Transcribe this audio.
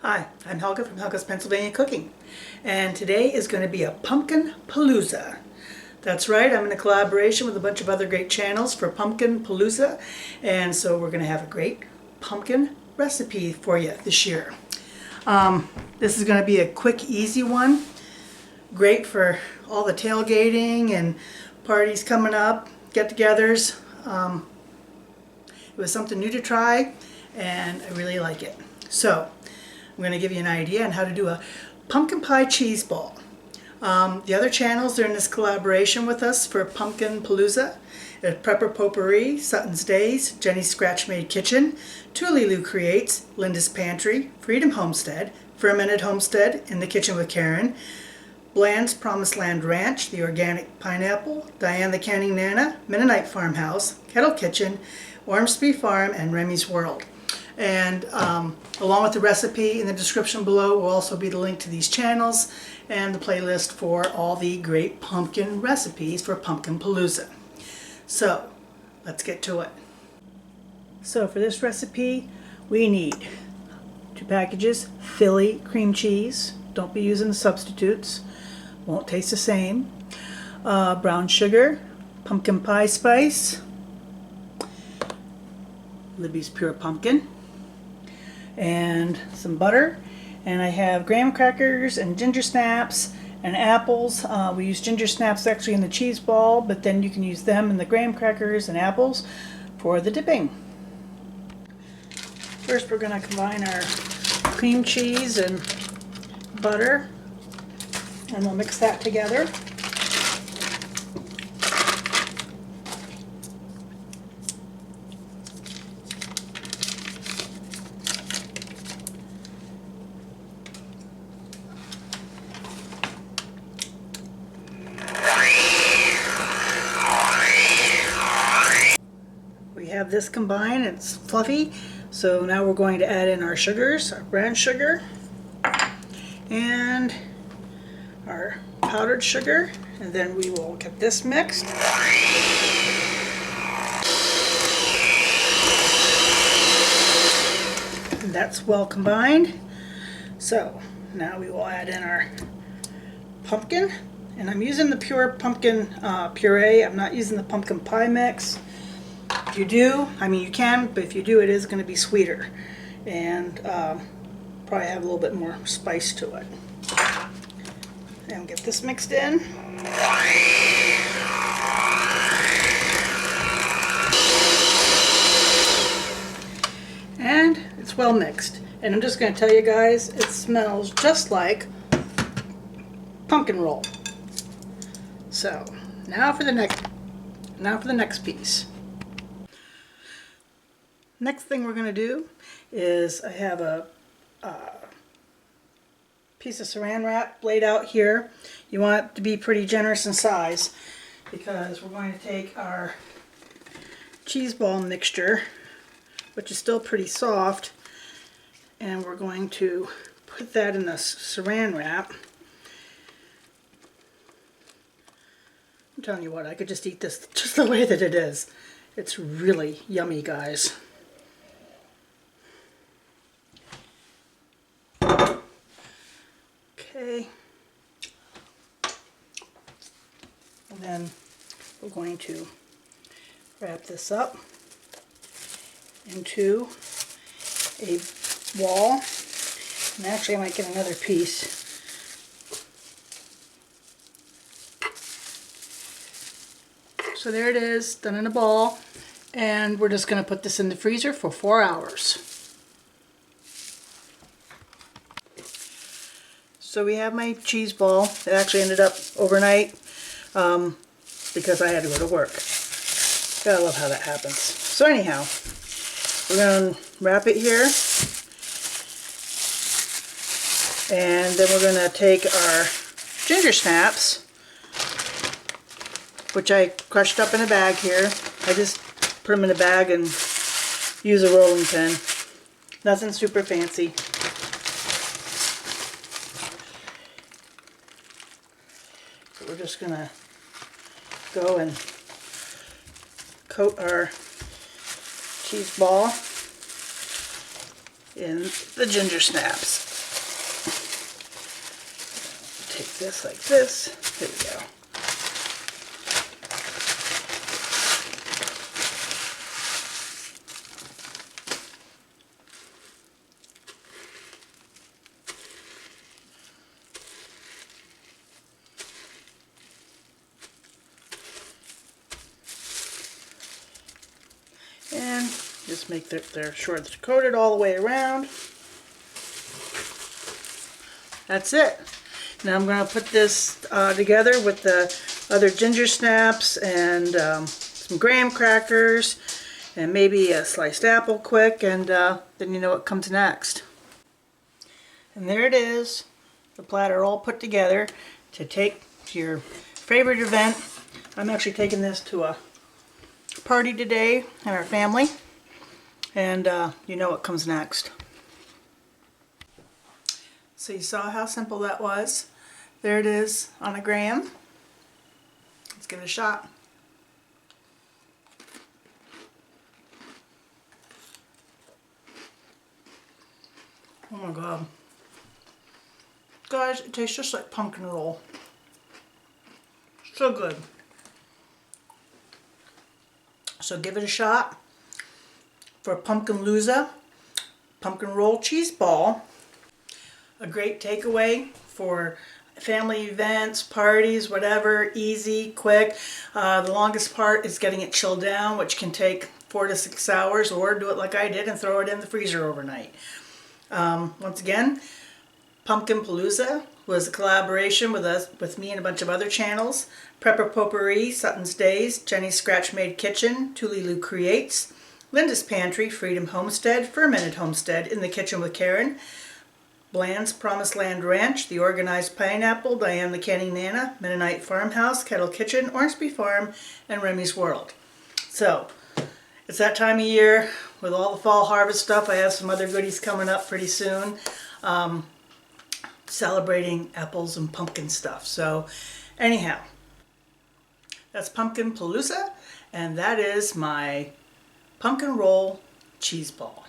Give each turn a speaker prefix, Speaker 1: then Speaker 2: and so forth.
Speaker 1: Hi, I'm Helga from Helga's Pennsylvania Cooking, and today is going to be a Pumpkin Palooza. That's right, I'm in a collaboration with a bunch of other great channels for Pumpkin Palooza, and so we're going to have a great pumpkin recipe for you this year. This is going to be a quick, easy one, great for all the tailgating and parties coming up, get-togethers. It was something new to try, and I really like it. So, I'm going to give you an idea on how to do a pumpkin pie cheese ball. The other channels are in this collaboration with us for Pumpkin Palooza. Prepper Potpourri, Sutton's Days, Jenny's Scratch Made Kitchen, Tuliloo Creates, Linda's Pantry, Freedom Homestead, Fermented Homestead, In the Kitchen with Karen, Bland's Promised Land Ranch, The Organic Pineapple, Diane the Canning Nana, Mennonite Farmhouse, Kettle Kitchen, Ormsby Farm, and Remy's World. And along with the recipe in the description below will also be the link to these channels and the playlist for all the great pumpkin recipes for Pumpkin Palooza. So let's get to it. So for this recipe we need 2 packages Philly cream cheese. Don't be using the substitutes, won't taste the same. Brown sugar, pumpkin pie spice, Libby's Pure Pumpkin, and some butter, and I have graham crackers and ginger snaps and apples. We use ginger snaps actually in the cheese ball, but then you can use them in the graham crackers and apples for the dipping. First we're going to combine our cream cheese and butter, and we'll mix that together. Have this combined, it's fluffy, so now we're going to add in our sugars, our brown sugar and our powdered sugar, and then we will get this mixed. And that's well combined. So now we will add in our pumpkin, and I'm using the pure pumpkin puree. I'm not using the pumpkin pie mix. If you do, I mean you can, but if you do, it is going to be sweeter and probably have a little bit more spice to it. And get this mixed in. And it's well mixed. And I'm just going to tell you guys, it smells just like pumpkin roll. So now for the next piece. Next thing we're going to do is I have a piece of saran wrap laid out here. You want it to be pretty generous in size because we're going to take our cheese ball mixture, which is still pretty soft, and we're going to put that in the saran wrap. I'm telling you what, I could just eat this just the way that it is. It's really yummy, guys. Okay, and then we're going to wrap this up into a ball, and actually I might get another piece. So there it is, done in a ball, and we're just going to put this in the freezer for 4 hours. So we have my cheese ball. It actually ended up overnight because I had to go to work. Gotta love how that happens. So anyhow, we're going to wrap it here, and then we're going to take our ginger snaps, which I crushed up in a bag here. I just put them in a bag and use a rolling pin. Nothing super fancy. We're just going to go and coat our cheese ball in the ginger snaps. take this like this. There we go. And just make sure it's coated all the way around. That's it. Now I'm going to put this together with the other ginger snaps and some graham crackers and maybe a sliced apple quick, and then you know what comes next. And there it is, the platter all put together to take to your favorite event. I'm actually taking this to a party today in our family, and you know what comes next. So you saw how simple that was. There it is on a graham. Let's give it a shot. Oh my god. Guys, it tastes just like pumpkin roll. So good. So give it a shot for Pumpkin Palooza, pumpkin roll cheese ball. A great takeaway for family events, parties, whatever, easy, quick. The longest part is getting it chilled down, which can take 4 to 6 hours, or do it like I did and throw it in the freezer overnight. Once again, Pumpkin Palooza was a collaboration with me and a bunch of other channels. Prepper Potpourri, Sutton's Days, Jenny's Scratch Made Kitchen, Tuliloo Creates, Linda's Pantry, Freedom Homestead, Fermented Homestead, In the Kitchen with Karen, Bland's Promised Land Ranch, The Organized Pineapple, Diane the Canning Nana, Mennonite Farmhouse, Kettle Kitchen, Ormsby Farm, and Remy's World. So, it's that time of year with all the fall harvest stuff. I have some other goodies coming up pretty soon. Celebrating apples and pumpkin stuff. So, anyhow, that's Pumpkin Palooza, and that is my pumpkin roll cheese ball.